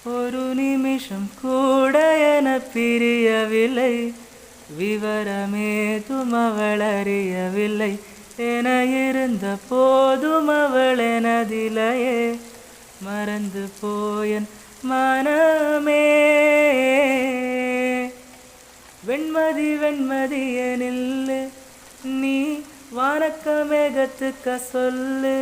ஒரு நிமிஷம் கூட என பிரியவில்லை, விவரமேதும் அவள் அறியவில்லை. என இருந்த போதும் அவள் எனதிலையே மறந்து போயன் மனமே. வெண்மதி வெண்மதிய நில்லு, நீ வானக்க மேகத்துக்க சொல்லு.